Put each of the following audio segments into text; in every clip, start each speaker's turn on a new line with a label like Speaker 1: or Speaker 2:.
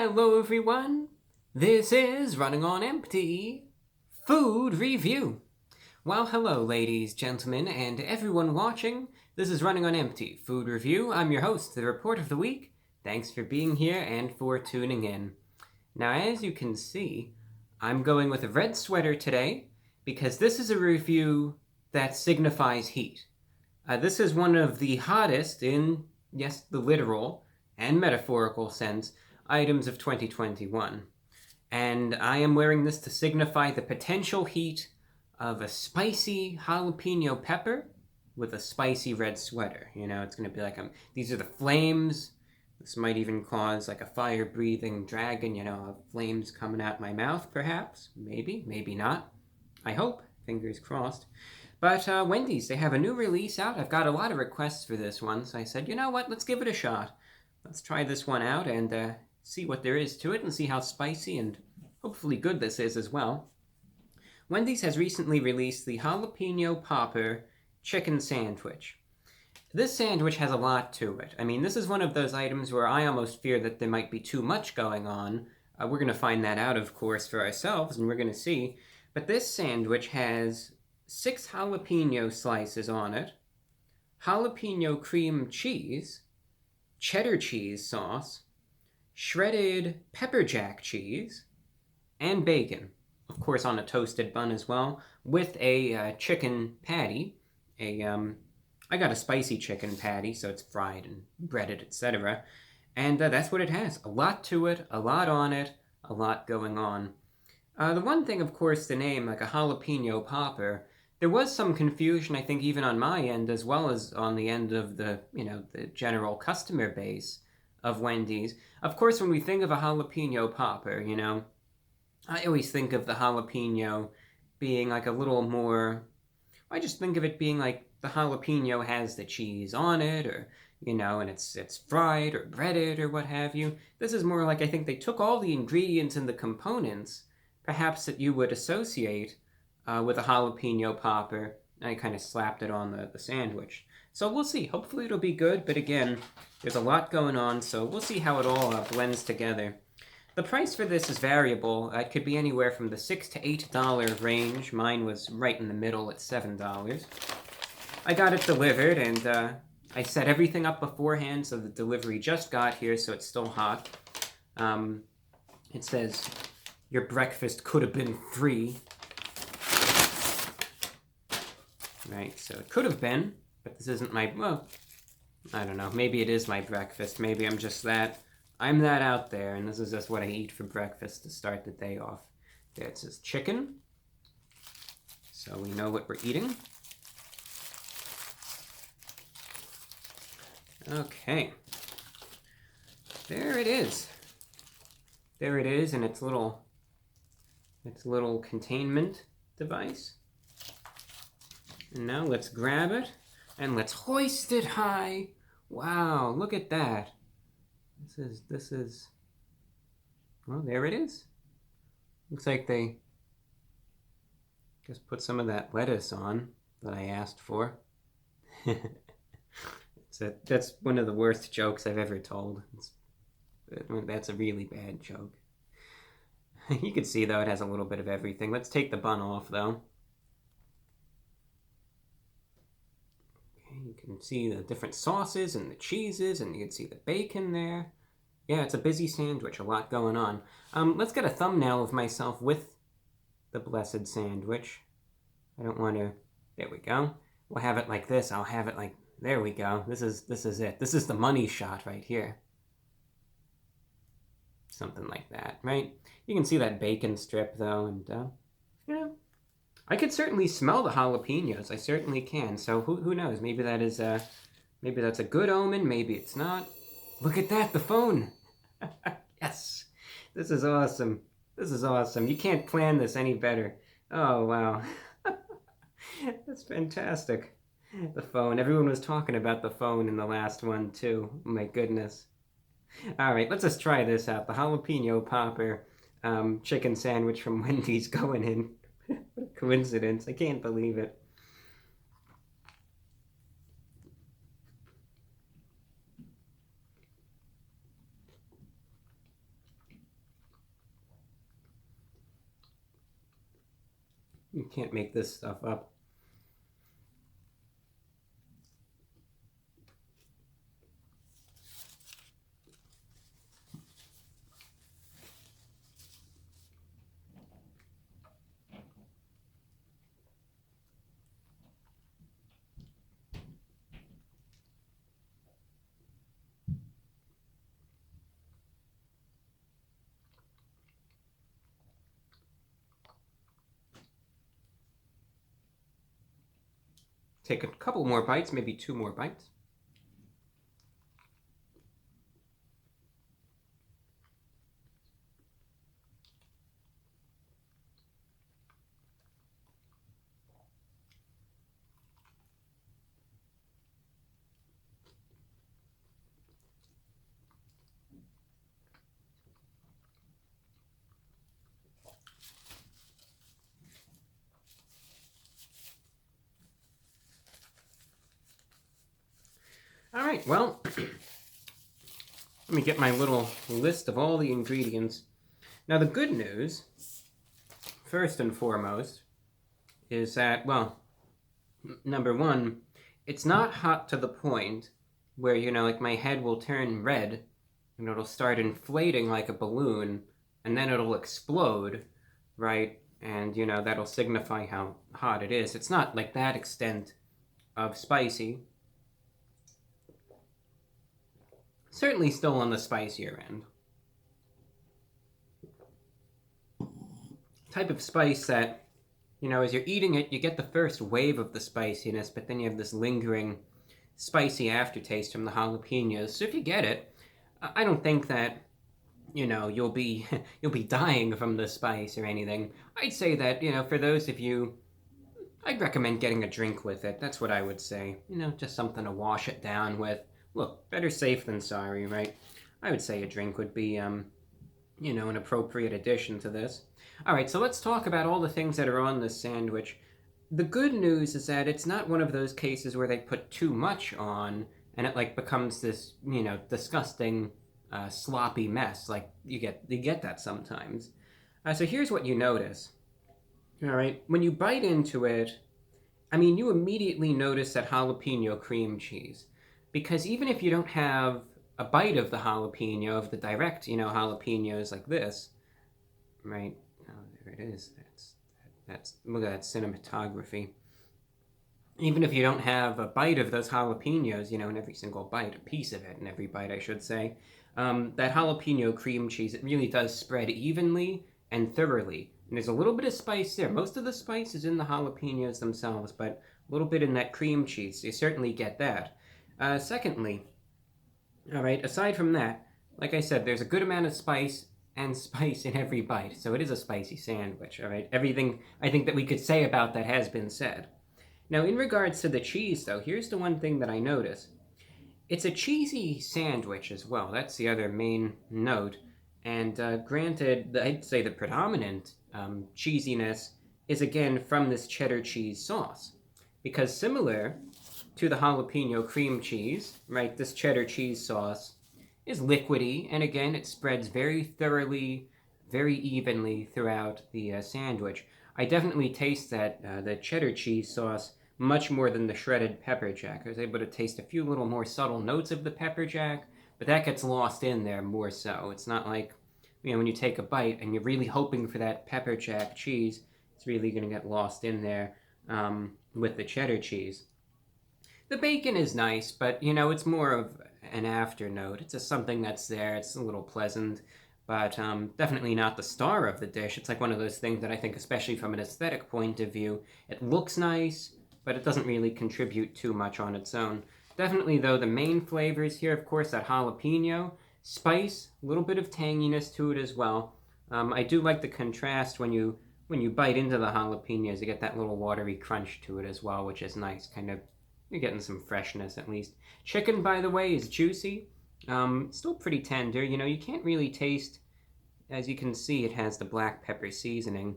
Speaker 1: Hello everyone, this is Running on Empty Food Review. Well, hello ladies, gentlemen, and everyone watching. This is Running on Empty Food Review. I'm your host, the Report of the Week. Thanks for being here and for tuning in. Now, as you can see, I'm going with a red sweater today because this is a review that signifies heat. This is one of the hottest in, yes, the literal and metaphorical sense, items of 2021. And I am wearing this to signify the potential heat of a spicy jalapeno pepper with a spicy red sweater. You know, it's going to be like, these are the flames. This might even cause like a fire-breathing dragon, you know, flames coming out my mouth, perhaps. Maybe, maybe not. I hope. Fingers crossed. But Wendy's, they have a new release out. I've got a lot of requests for this one, so I said, you know what, let's give it a shot. Let's try this one out and see what there is to it and see how spicy and hopefully good this is as well. Wendy's has recently released the Jalapeño Popper Chicken Sandwich. This sandwich has a lot to it. I mean, this is one of those items where I almost fear that there might be too much going on. We're going to find that out, of course, for ourselves, and we're going to see. But this sandwich has 6 jalapeno slices on it, Jalapeño Cream Cheese, Cheddar Cheese Sauce, shredded pepper jack cheese, and bacon. Of course, on a toasted bun as well, with a chicken patty. I got a spicy chicken patty, so it's fried and breaded, etc. And that's what it has. A lot to it, a lot on it, a lot going on. The one thing, of course, the name, like a jalapeno popper, there was some confusion, I think, even on my end, as well as on the end of the, the general customer base of Wendy's. Of course, when we think of a jalapeno popper, I always think of the jalapeno being like a little more, I just think of it being like the jalapeno has the cheese on it, or, and it's fried or breaded or what have you. This is more like, I think they took all the ingredients and the components, perhaps that you would associate with a jalapeno popper, and I kind of slapped it on the sandwich. So we'll see. Hopefully it'll be good, but again, there's a lot going on, so we'll see how it all blends together. The price for this is variable. It could be anywhere from the $6 to $8 range. Mine was right in the middle at $7. I got it delivered, and I set everything up beforehand, so the delivery just got here, so it's still hot. It says, your breakfast could have been free. Right, so it could have been, but this isn't my, well, I don't know, maybe it is my breakfast. Maybe I'm that out there, and this is just what I eat for breakfast to start the day off. There it says chicken, so we know what we're eating. Okay, there it is. There it is in its little containment device. And now let's grab it and let's hoist it high. Wow, look at that. This is, well, there it is. Looks like they just put some of that lettuce on that I asked for. That's one of the worst jokes I've ever told. That's a really bad joke. You can see, though, it has a little bit of everything. Let's take the bun off, though. You can see the different sauces and the cheeses, and you can see the bacon there. Yeah, it's a busy sandwich, a lot going on. Let's get a thumbnail of myself with the blessed sandwich. I don't want to, there we go. We'll have it like this, I'll have it like, there we go. This is it. This is the money shot right here. Something like that, right? You can see that bacon strip, though, and, I could certainly smell the jalapenos. I certainly can. So who knows? Maybe that is maybe that's a good omen. Maybe it's not. Look at that, the phone. Yes, this is awesome. This is awesome. You can't plan this any better. Oh wow, that's fantastic. The phone. Everyone was talking about the phone in the last one too. Oh, my goodness. All right, let's just try this out. The jalapeno popper chicken sandwich from Wendy's going in. What a coincidence. I can't believe it. You can't make this stuff up. Take a couple more bites, maybe 2 more bites. All right, well, let me get my little list of all the ingredients. Now, the good news, first and foremost, is that, well, number one, it's not hot to the point where, you know, like my head will turn red and it'll start inflating like a balloon and then it'll explode, right? And, you know, that'll signify how hot it is. It's not like that extent of spicy. Certainly still on the spicier end. Type of spice that, you know, as you're eating it, you get the first wave of the spiciness, but then you have this lingering spicy aftertaste from the jalapenos. So if you get it, I don't think that, you know, you'll be dying from the spice or anything. I'd say that, you know, for those of you, I'd recommend getting a drink with it. That's what I would say. You know, just something to wash it down with. Look, better safe than sorry, right? I would say a drink would be, you know, an appropriate addition to this. All right, so let's talk about all the things that are on this sandwich. The good news is that it's not one of those cases where they put too much on and it like becomes this, you know, disgusting, sloppy mess. Like you get that sometimes. So here's what you notice. All right, when you bite into it, I mean, you immediately notice that jalapeno cream cheese. Because even if you don't have a bite of the jalapeno, of the direct, you know, jalapenos like this, right? Oh, there it is. That's look at that cinematography. Even if you don't have a bite of those jalapenos, you know, in every single bite, a piece of it in every bite, I should say, that jalapeno cream cheese, it really does spread evenly and thoroughly. And there's a little bit of spice there. Most of the spice is in the jalapenos themselves, but a little bit in that cream cheese. So you certainly get that. Secondly, all right, aside from that, like I said, there's a good amount of spice in every bite, so it is a spicy sandwich, all right? Everything I think that we could say about that has been said. Now, in regards to the cheese, though, here's the one thing that I notice. It's a cheesy sandwich as well. That's the other main note. And granted, I'd say the predominant cheesiness is, again, from this cheddar cheese sauce. Because similar to the jalapeno cream cheese, right, this cheddar cheese sauce is liquidy, and again, it spreads very thoroughly, very evenly throughout the sandwich. I definitely taste that, the cheddar cheese sauce, much more than the shredded pepper jack. I was able to taste a few little more subtle notes of the pepper jack, but that gets lost in there more so. It's not like, you know, when you take a bite and you're really hoping for that pepper jack cheese, it's really going to get lost in there with the cheddar cheese. The bacon is nice, but, you know, it's more of an afternote. It's just something that's there. It's a little pleasant, but definitely not the star of the dish. It's like one of those things that I think, especially from an aesthetic point of view, it looks nice, but it doesn't really contribute too much on its own. Definitely, though, the main flavors here, of course, that jalapeno, spice, a little bit of tanginess to it as well. I do like the contrast when you bite into the jalapenos, you get that little watery crunch to it as well, which is nice. Kind of, you're getting some freshness at least. Chicken, by the way, is juicy. Still pretty tender. You know, you can't really taste, as you can see, it has the black pepper seasoning.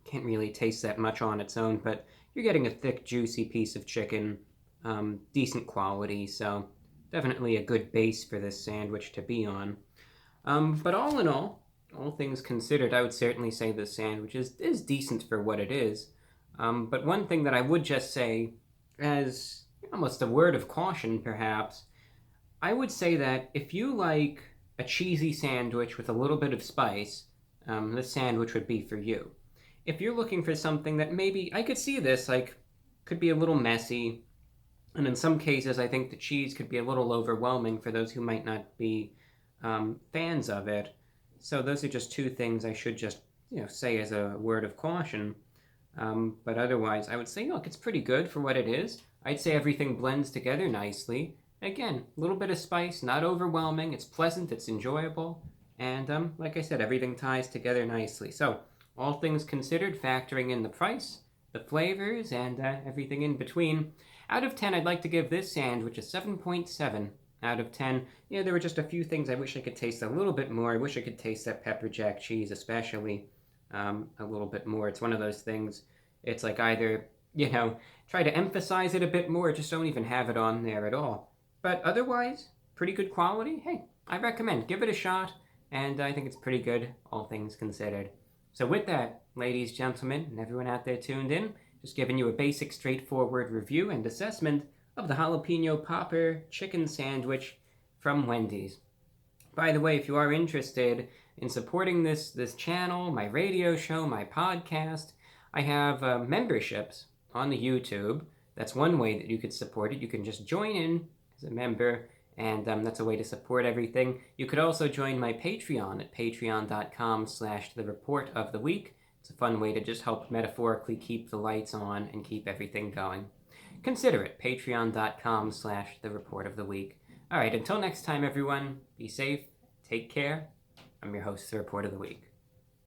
Speaker 1: Can't really taste that much on its own, but you're getting a thick, juicy piece of chicken. Decent quality, so definitely a good base for this sandwich to be on. But all in all, all things considered, I would certainly say this sandwich is decent for what it is. But one thing that I would just say, as almost a word of caution perhaps, I would say that if you like a cheesy sandwich with a little bit of spice, this sandwich would be for you. If you're looking for something that maybe, I could see this, like, could be a little messy, and in some cases I think the cheese could be a little overwhelming for those who might not be fans of it. So those are just two things I should just, say as a word of caution. But otherwise, I would say, look, it's pretty good for what it is. I'd say everything blends together nicely. Again, a little bit of spice, not overwhelming. It's pleasant, it's enjoyable. And like I said, everything ties together nicely. So, all things considered, factoring in the price, the flavors, and everything in between, out of 10, I'd like to give this sandwich a 7.7 out of 10. Yeah, there were just a few things I wish I could taste a little bit more. I wish I could taste that pepper jack cheese, especially a little bit more. It's one of those things, it's like either, try to emphasize it a bit more, or just don't even have it on there at all. But otherwise, pretty good quality. Hey, I recommend. Give it a shot, and I think it's pretty good, all things considered. So with that, ladies, gentlemen, and everyone out there tuned in, just giving you a basic, straightforward review and assessment of the Jalapeño Popper Chicken Sandwich from Wendy's. By the way, if you are interested in supporting this channel, my radio show, my podcast, I have memberships on the YouTube. That's one way that you could support it. You can just join in as a member, and that's a way to support everything. You could also join my Patreon at patreon.com/TheReportOfTheWeek. It's a fun way to just help metaphorically keep the lights on and keep everything going. Consider it, patreon.com/TheReportOfTheWeek. All right, until next time, everyone, be safe, take care. I'm your host, The Report of the Week.